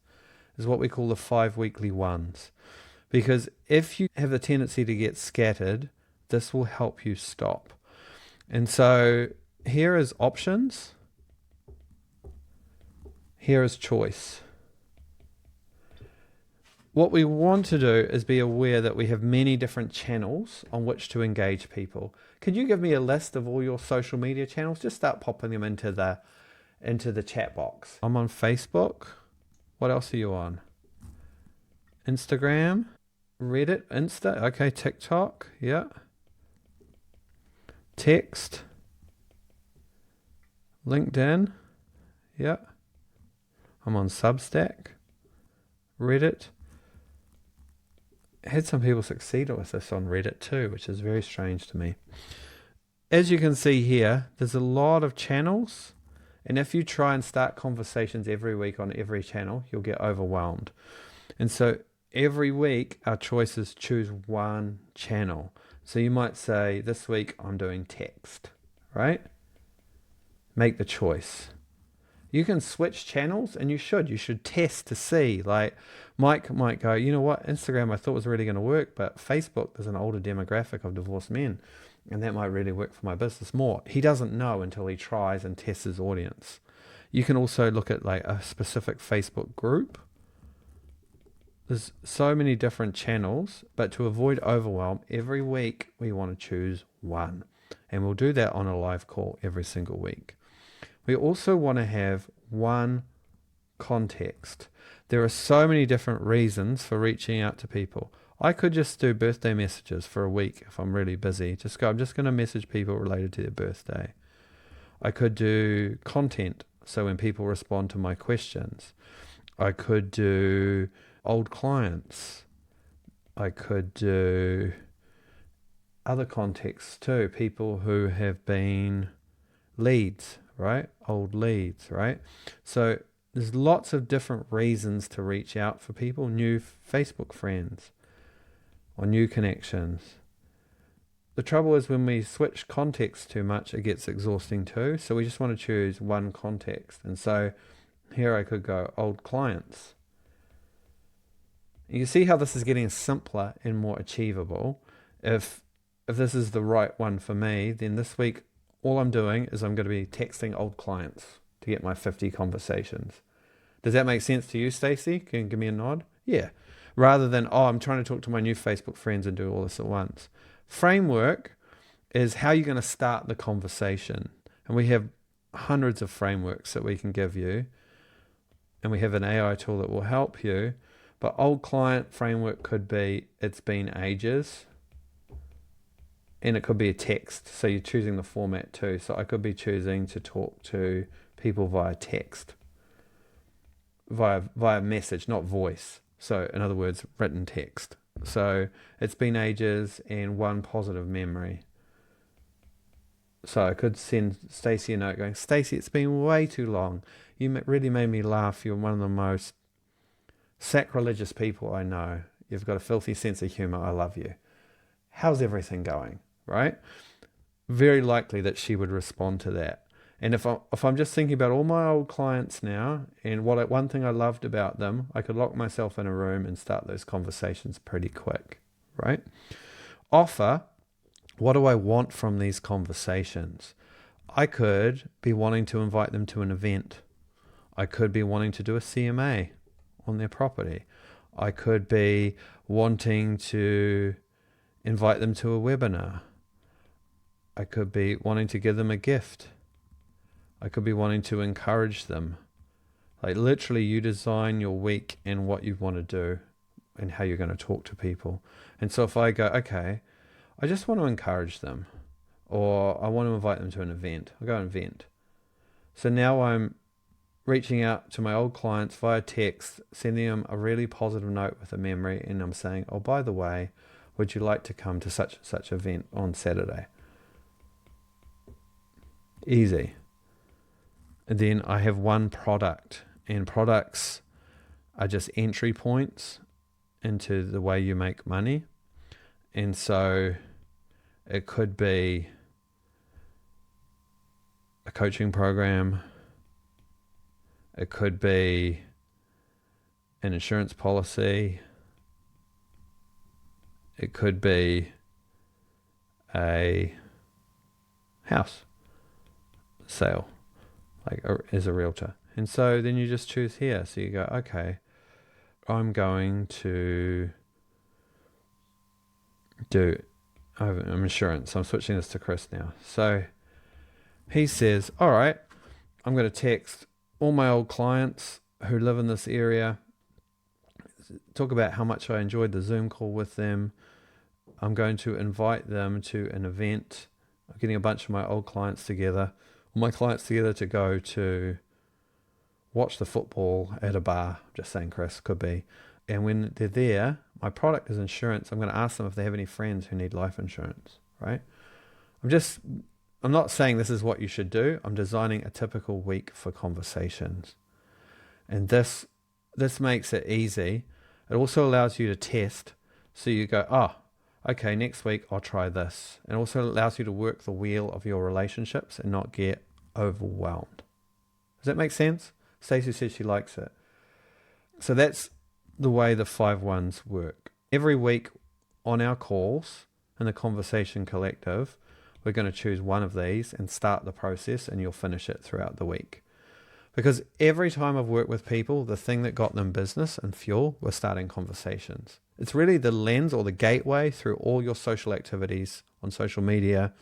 S1: is what we call the 5 weekly ones. Because if you have the tendency to get scattered, this will help you stop. And so here is options. Here is choice. What we want to do is be aware that we have many different channels on which to engage people. Could you give me a list of all your social media channels? Just start popping them into the chat box. I'm on Facebook. What else are you on? Instagram, Reddit, Insta. Okay, TikTok. Yeah. Text. LinkedIn. Yeah. I'm on Substack. Reddit. I had some people succeed with this on Reddit too, which is very strange to me. As you can see here, there's a lot of channels, and if you try and start conversations every week on every channel, you'll get overwhelmed. And so every week our choice is choose one channel. So you might say, this week I'm doing text, right? Make the choice. You can switch channels, and you should test to see. Like Mike might go, you know what, Instagram I thought was really going to work, but Facebook, there's an older demographic of divorced men, and that might really work for my business more. He doesn't know until he tries and tests his audience. You can also look at like a specific Facebook group. There's so many different channels, but to avoid overwhelm, every week we want to choose one. And we'll do that on a live call every single week. We also want to have one context. There are so many different reasons for reaching out to people. I could just do birthday messages for a week if I'm really busy. I'm just going to message people related to their birthday. I could do content, so when people respond to my questions. I could do old clients. I could do other contexts too, people who have been leads, right? Old leads, right? So there's lots of different reasons to reach out for people, new Facebook friends or new connections. The trouble is when we switch context too much, it gets exhausting too. So we just want to choose one context. And so here I could go old clients. You see how this is getting simpler and more achievable. If this is the right one for me, then this week all I'm doing is I'm going to be texting old clients to get my 50 conversations. Does that make sense to you, Stacey? Can you give me a nod? Yeah. Rather than, I'm trying to talk to my new Facebook friends and do all this at once. Framework is how you're going to start the conversation. And we have hundreds of frameworks that we can give you. And we have an AI tool that will help you. But old client framework could be, it's been ages. And it could be a text. So you're choosing the format too. So I could be choosing to talk to people via text. Via message, not voice. So in other words, written text. So it's been ages and one positive memory. So I could send Stacey a note going, Stacey, it's been way too long. You really made me laugh. You're one of the most sacrilegious people I know. You've got a filthy sense of humor. I love you. How's everything going? Right? Very likely that she would respond to that. And if I'm just thinking about all my old clients now and one thing I loved about them, I could lock myself in a room and start those conversations pretty quick, right? Offer, what do I want from these conversations? I could be wanting to invite them to an event. I could be wanting to do a CMA on their property. I could be wanting to invite them to a webinar. I could be wanting to give them a gift. I could be wanting to encourage them. Like literally you design your week and what you want to do and how you're going to talk to people. And so if I go, okay, I just want to encourage them or I want to invite them to an event, I'll go an event. So now I'm reaching out to my old clients via text, sending them a really positive note with a memory. And I'm saying, oh, by the way, would you like to come to such and such event on Saturday? Easy. And then I have one product, and products are just entry points into the way you make money. And so it could be a coaching program. It could be an insurance policy. It could be a house sale. As a realtor. And so then you just choose here. So you go, okay, I'm going to I'm insurance. I'm switching this to Chris now. So he says, all right, I'm going to text all my old clients who live in this area, talk about how much I enjoyed the Zoom call with them. I'm going to invite them to an event. I'm getting a bunch of my old clients together. My clients together to go to watch the football at a bar, just saying Chris, could be. And when they're there, my product is insurance. I'm going to ask them if they have any friends who need life insurance, right? I'm not saying this is what you should do. I'm designing a typical week for conversations. And this makes it easy. It also allows you to test. So you go, okay, next week I'll try this. And also allows you to work the wheel of your relationships and not get overwhelmed. Does that make sense? Stacey says she likes it. So that's the way the 5-1s work. Every week on our calls in the Conversation Collective, we're going to choose one of these and start the process, and you'll finish it throughout the week. Because every time I've worked with people, the thing that got them business and fuel was starting conversations. It's really the lens or the gateway through all your social activities on social media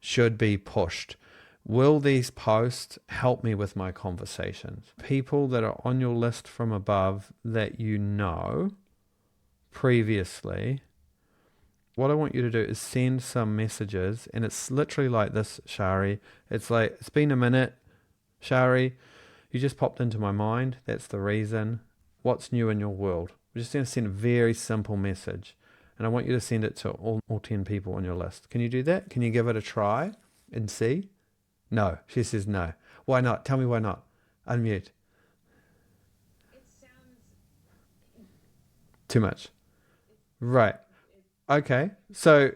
S1: should be pushed. Will these posts help me with my conversations? People that are on your list from above that you know previously, what I want you to do is send some messages, and it's literally like this, Shari. It's like, it's been a minute, Shari, you just popped into my mind. That's the reason. What's new in your world? We're just going to send a very simple message, and I want you to send it to all 10 people on your list. Can you do that? Can you give it a try and see? No. She says no. Why not? Tell me why not. Unmute.
S2: It sounds
S1: Too much. Right. Okay. So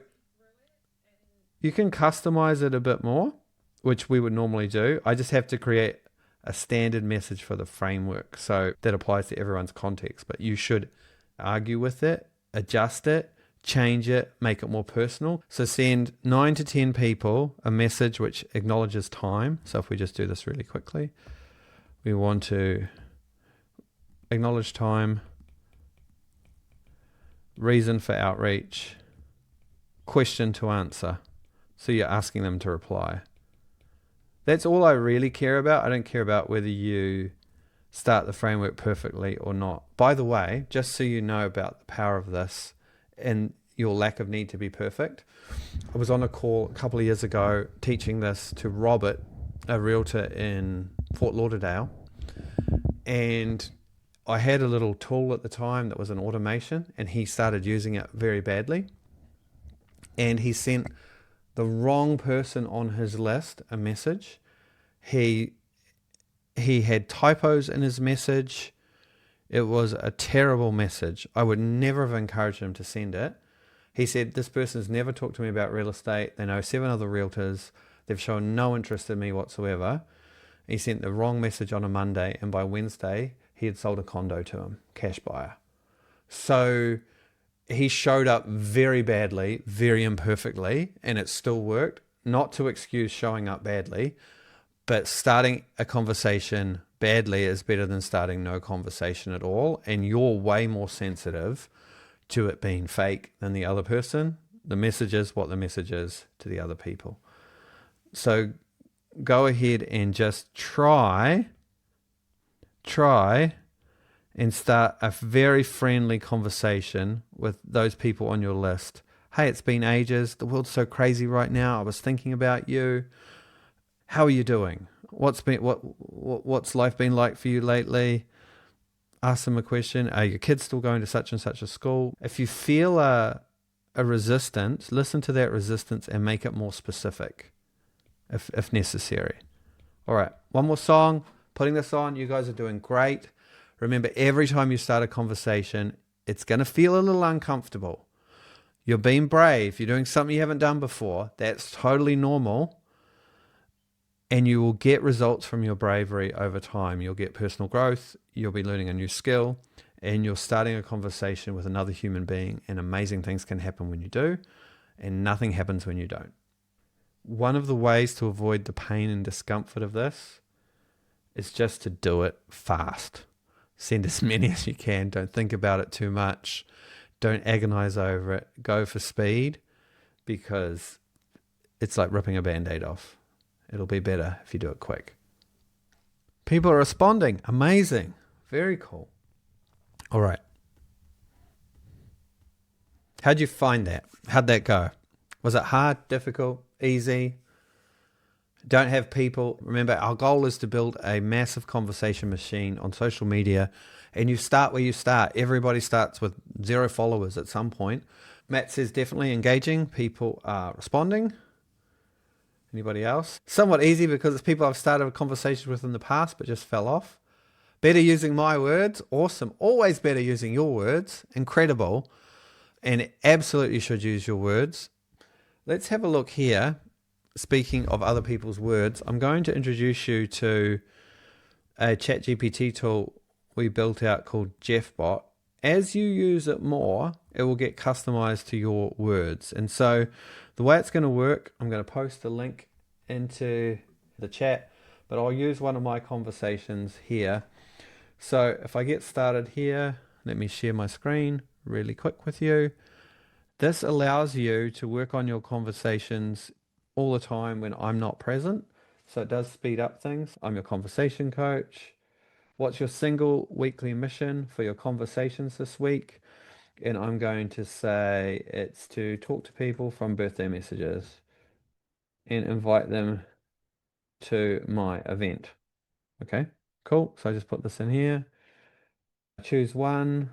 S1: you can customize it a bit more, which we would normally do. I just have to create a standard message for the framework so that applies to everyone's context. But you should argue with it, adjust it, change it, make it more personal. So send 9 to 10 people a message which acknowledges time. So if we just do this really quickly, we want to acknowledge time, reason for outreach, question to answer. So you're asking them to reply. That's all I really care about. I don't care about whether you start the framework perfectly or not. By the way, just so you know about the power of this and your lack of need to be perfect, I was on a call a couple of years ago teaching this to Robert, a realtor in Fort Lauderdale, and I had a little tool at the time that was an automation, and he started using it very badly, and he sent the wrong person on his list a message. He had typos in his message. It was a terrible message. I would never have encouraged him to send it. He said, this person's never talked to me about real estate. They know 7 other realtors. They've shown no interest in me whatsoever. He sent the wrong message on a Monday, and by Wednesday, he had sold a condo to him, cash buyer. So he showed up very badly, very imperfectly, and it still worked. Not to excuse showing up badly, but starting a conversation badly is better than starting no conversation at all. And you're way more sensitive to it being fake than the other person. The message is what the message is to the other people. So go ahead and just try and start a very friendly conversation with those people on your list. Hey, it's been ages. The world's so crazy right now. I was thinking about you. How are you doing? What's life been like for you lately? Ask them a question. Are your kids still going to such and such a school? If you feel a resistance, listen to that resistance and make it more specific if necessary. All right, one more song. Putting this on. You guys are doing great. Remember, every time you start a conversation, it's going to feel a little uncomfortable. You're being brave. You're doing something you haven't done before. That's totally normal. And you will get results from your bravery over time. You'll get personal growth. You'll be learning a new skill. And you're starting a conversation with another human being. And amazing things can happen when you do. And nothing happens when you don't. One of the ways to avoid the pain and discomfort of this is just to do it fast. Send as many as you can. Don't think about it too much. Don't agonize over it. Go for speed, because it's like ripping a Band-Aid off. It'll be better if you do it quick. People are responding. Amazing. Very cool. All right. How'd you find that? How'd that go? Was it hard, difficult, easy? Don't have people. Remember, our goal is to build a massive conversation machine on social media, and you start where you start. Everybody starts with 0 followers at some point. Matt says definitely engaging. People are responding. Anybody else? Somewhat easy because it's people I've started a conversation with in the past but just fell off. Better using my words. Awesome. Always better using your words. Incredible. And absolutely should use your words. Let's have a look here. Speaking of other people's words, I'm going to introduce you to a ChatGPT tool we built out called JeffBot. As you use it more, it will get customized to your words. And so the way it's going to work, I'm going to post a link into the chat, but I'll use one of my conversations here. So if I get started here, let me share my screen really quick with you. This allows you to work on your conversations all the time when I'm not present. So it does speed up things. I'm your conversation coach. What's your single weekly mission for your conversations this week? And I'm going to say it's to talk to people from birthday messages and invite them to my event. Okay, cool. So I just put this in here. Choose one.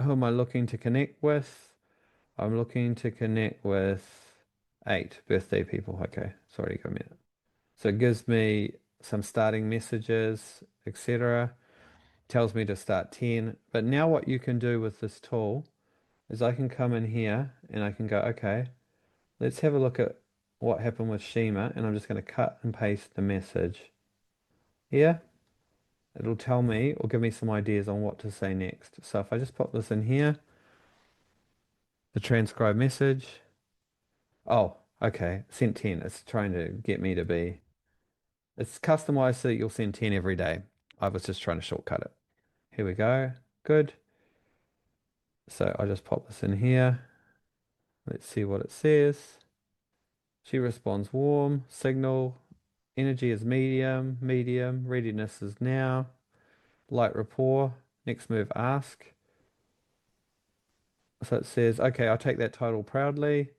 S1: Who am I looking to connect with? I'm looking to connect with 8 birthday people. Okay, sorry, got me. So it gives me some starting messages, etc. Tells me to start 10. But now what you can do with this tool is I can come in here and I can go, okay, let's have a look at what happened with Shima, and I'm just going to cut and paste the message. Here, it'll tell me or give me some ideas on what to say next. So if I just pop this in here, the transcribe message. Oh, okay, sent 10. It's trying to get me to be, it's customized so that you'll send 10 every day. I was just trying to shortcut it. Here we go. Good. So I just pop this in here. Let's see what it says. She responds warm, signal, energy is medium, medium, readiness is now, light rapport, next move ask. So it says, okay, I'll take that title proudly,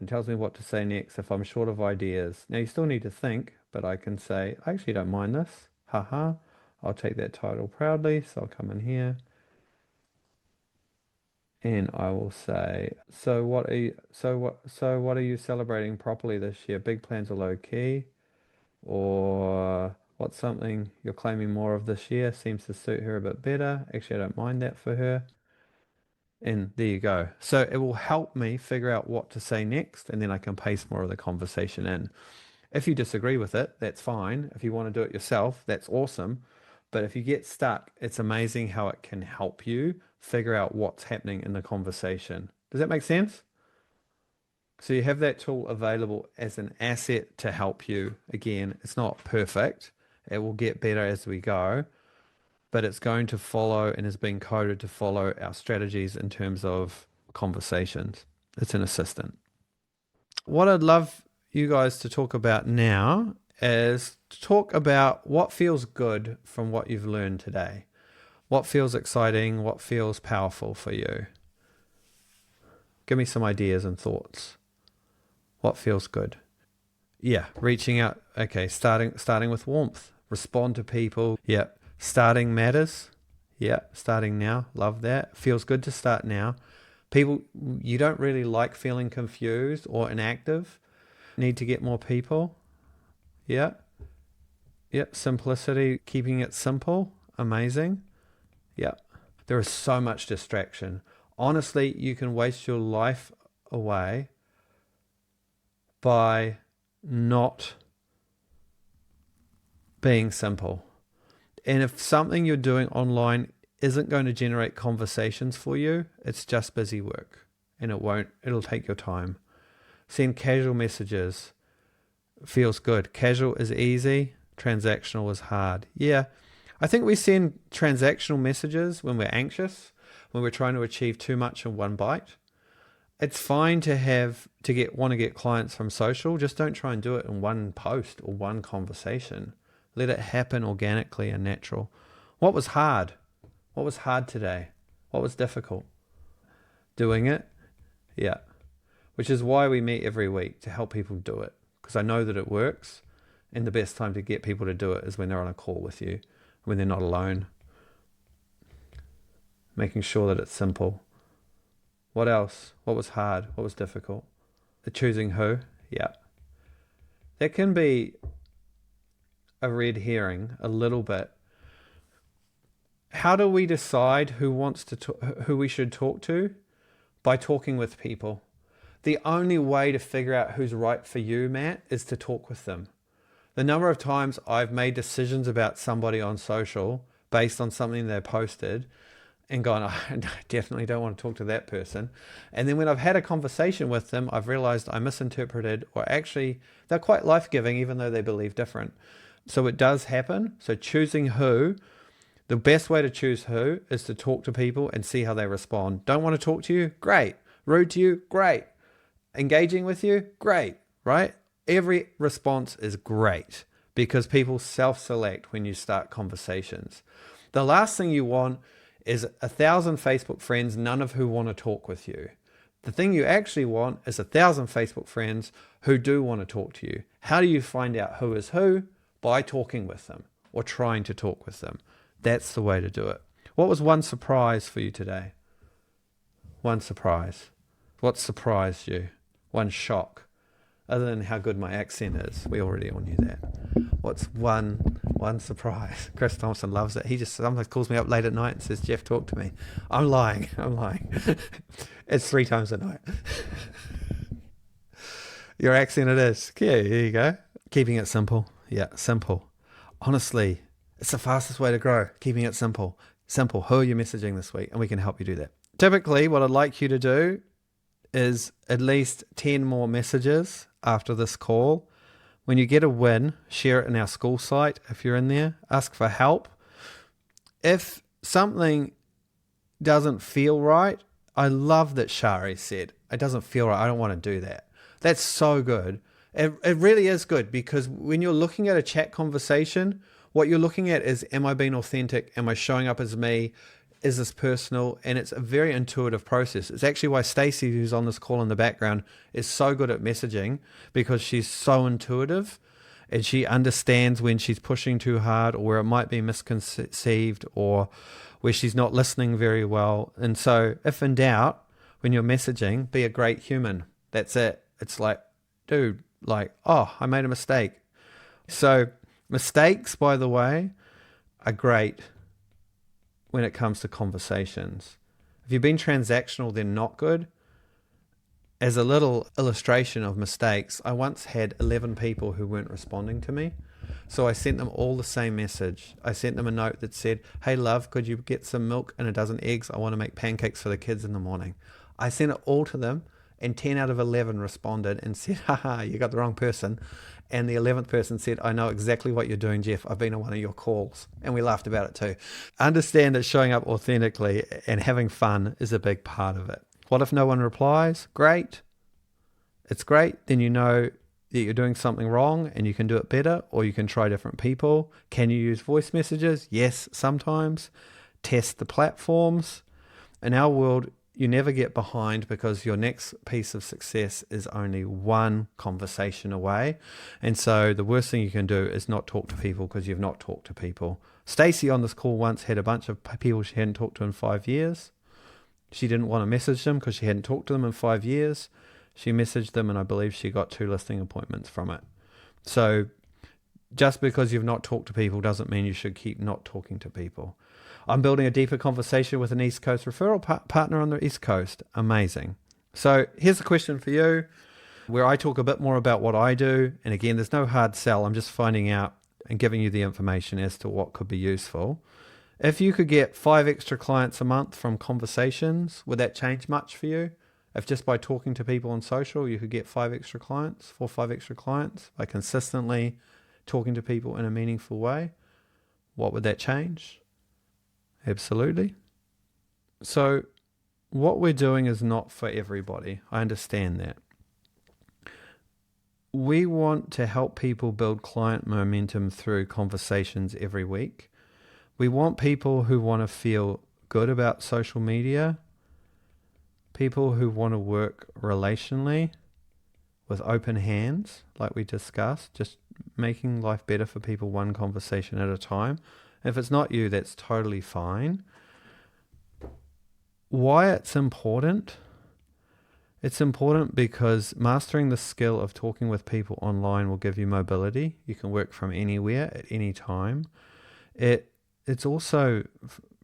S1: and tells me what to say next if I'm short of ideas. Now you still need to think, but I can say, I actually don't mind this. Haha, I'll take that title proudly. So I'll come in here and I will say, so what are you celebrating properly this year? Big plans or low key? Or what's something you're claiming more of this year? Seems to suit her a bit better. Actually, I don't mind that for her. And there you go. So it will help me figure out what to say next, and then I can paste more of the conversation in. If you disagree with it, that's fine. If you want to do it yourself, that's awesome. But if you get stuck, it's amazing how it can help you figure out what's happening in the conversation. Does that make sense? So you have that tool available as an asset to help you. Again, it's not perfect. It will get better as we go, but it's going to follow and is being coded to follow our strategies in terms of conversations. It's an assistant. What I'd love you guys to talk about now is to talk about what feels good from what you've learned today. What feels exciting? What feels powerful for you? Give me some ideas and thoughts. What feels good? Yeah, reaching out. Okay, starting with warmth. Respond to people. Yeah, starting matters. Yeah, starting now. Love that. Feels good to start now. People, you don't really like feeling confused or inactive. Need to get more people. Yeah. Yep. Simplicity, keeping it simple. Amazing. Yeah. There is so much distraction. Honestly, you can waste your life away by not being simple. And if something you're doing online isn't going to generate conversations for you, it's just busy work and it'll take your time. Send casual messages. Feels good. Casual is easy. Transactional is hard. Yeah. I think we send transactional messages when we're anxious, when we're trying to achieve too much in one bite. It's fine to want to get clients from social. Just don't try and do it in one post or one conversation. Let it happen organically and natural. What was hard? What was hard today? What was difficult? Doing it? Yeah. Which is why we meet every week, to help people do it. Because I know that it works. And the best time to get people to do it is when they're on a call with you, when they're not alone. Making sure that it's simple. What else? What was hard? What was difficult? Choosing who? Yeah. That can be a red herring a little bit. How do we decide who we should talk to? By talking with people. The only way to figure out who's right for you, Matt, is to talk with them. The number of times I've made decisions about somebody on social based on something they posted, and gone, oh, I definitely don't want to talk to that person. And then when I've had a conversation with them, I've realized I misinterpreted, or actually they're quite life-giving even though they believe different. So it does happen. So choosing who, the best way to choose who is to talk to people and see how they respond. Don't want to talk to you? Great. Rude to you? Great. Engaging with you? Great. Right? Every response is great because people self-select when you start conversations. The last thing you want is 1,000 Facebook friends, none of who want to talk with you. The thing you actually want is 1,000 Facebook friends who do want to talk to you. How do you find out who is who? By talking with them or trying to talk with them. That's the way to do it. What was one surprise for you today? One surprise. What surprised you? One shock. Other than how good my accent is. We already all knew that. What's one surprise? Chris Thompson loves it. He just sometimes calls me up late at night and says, Jeff, talk to me. I'm lying. It's 3 times a night. Your accent it is. Yeah, here you go. Keeping it simple. Yeah, simple. Honestly, it's the fastest way to grow. Keeping it simple. Simple. Who are you messaging this week? And we can help you do that. Typically, what I'd like you to do is at least 10 more messages after this call. When you get a win, share it in our school site. If you're in there, ask for help. If something doesn't feel right, I love that Shari said, it doesn't feel right. I don't want to do that. That's so good. It really is good because when you're looking at a chat conversation, what you're looking at is, am I being authentic? Am I showing up as me? Is this personal? And it's a very intuitive process. It's actually why Stacey, who's on this call in the background, is so good at messaging because she's so intuitive and she understands when she's pushing too hard or where it might be misconceived or where she's not listening very well. And so if in doubt, when you're messaging, be a great human. That's it. It's like, dude, like, oh, I made a mistake. So mistakes, by the way, are great when it comes to conversations. If you've been transactional, they're not good. As a little illustration of mistakes, I once had 11 people who weren't responding to me. So I sent them all the same message. I sent them a note that said, hey love, could you get some milk and a dozen eggs? I want to make pancakes for the kids in the morning. I sent it all to them and 10 out of 11 responded and said, haha, you got the wrong person. And the 11th person said, I know exactly what you're doing, Jeff. I've been on one of your calls. And we laughed about it too. Understand that showing up authentically and having fun is a big part of it. What if no one replies? Great. It's great. Then you know that you're doing something wrong and you can do it better, or you can try different people. Can you use voice messages? Yes, sometimes. Test the platforms. In our world, you never get behind because your next piece of success is only one conversation away. And so the worst thing you can do is not talk to people because you've not talked to people. Stacey on this call once had a bunch of people she hadn't talked to in 5 years. She didn't want to message them because she hadn't talked to them in 5 years. She messaged them and I believe she got 2 listing appointments from it. So just because you've not talked to people doesn't mean you should keep not talking to people. I'm building a deeper conversation with an East Coast referral partner on the East Coast. Amazing. So here's a question for you where I talk a bit more about what I do. And again, there's no hard sell. I'm just finding out and giving you the information as to what could be useful. If you could get 5 extra clients a month from conversations, would that change much for you? If just by talking to people on social, you could get 5 extra clients, 4 or 5 extra clients by consistently talking to people in a meaningful way, what would that change? Absolutely. So what we're doing is not for everybody. I understand that. We want to help people build client momentum through conversations every week. We want people who want to feel good about social media, people who want to work relationally with open hands, like we discussed, just making life better for people one conversation at a time. If it's not you, that's totally fine. Why it's important? It's important because mastering the skill of talking with people online will give you mobility. You can work from anywhere at any time. It's also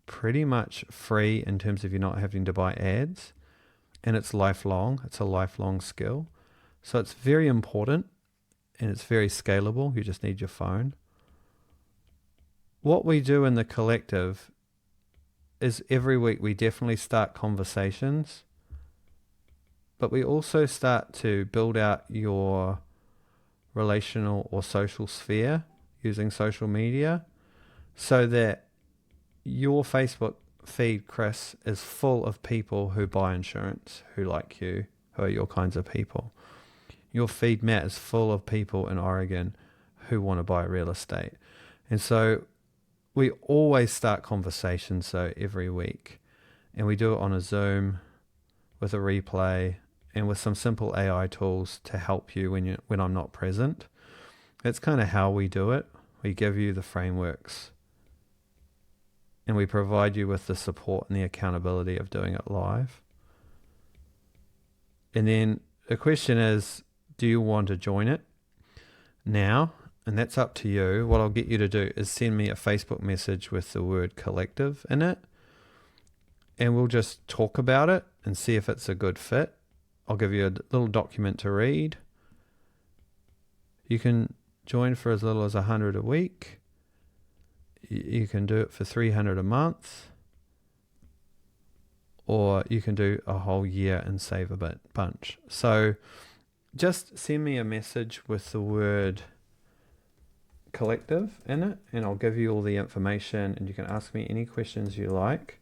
S1: pretty much free in terms of you not having to buy ads, and it's lifelong. It's a lifelong skill. So it's very important and it's very scalable. You just need your phone. What we do in the collective is every week we definitely start conversations, but we also start to build out your relational or social sphere using social media so that your Facebook feed, Chris, is full of people who buy insurance, who like you, who are your kinds of people. Your feed, Matt, is full of people in Oregon who want to buy real estate. And so we always start conversations so every week. And we do it on a Zoom with a replay and with some simple AI tools to help you when I'm not present. That's kind of how we do it. We give you the frameworks and we provide you with the support and the accountability of doing it live. And then the question is, do you want to join it now? And that's up to you. What I'll get you to do is send me a Facebook message with the word collective in it. And we'll just talk about it and see if it's a good fit. I'll give you a little document to read. You can join for as little as $100 a week. You can do it for $300 a month. Or you can do a whole year and save a bunch. So just send me a message with the word collective in it, and I'll give you all the information, and you can ask me any questions you like.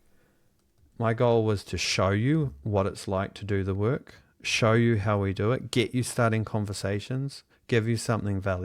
S1: My goal was to show you what it's like to do the work, show you how we do it, get you starting conversations, give you something valuable.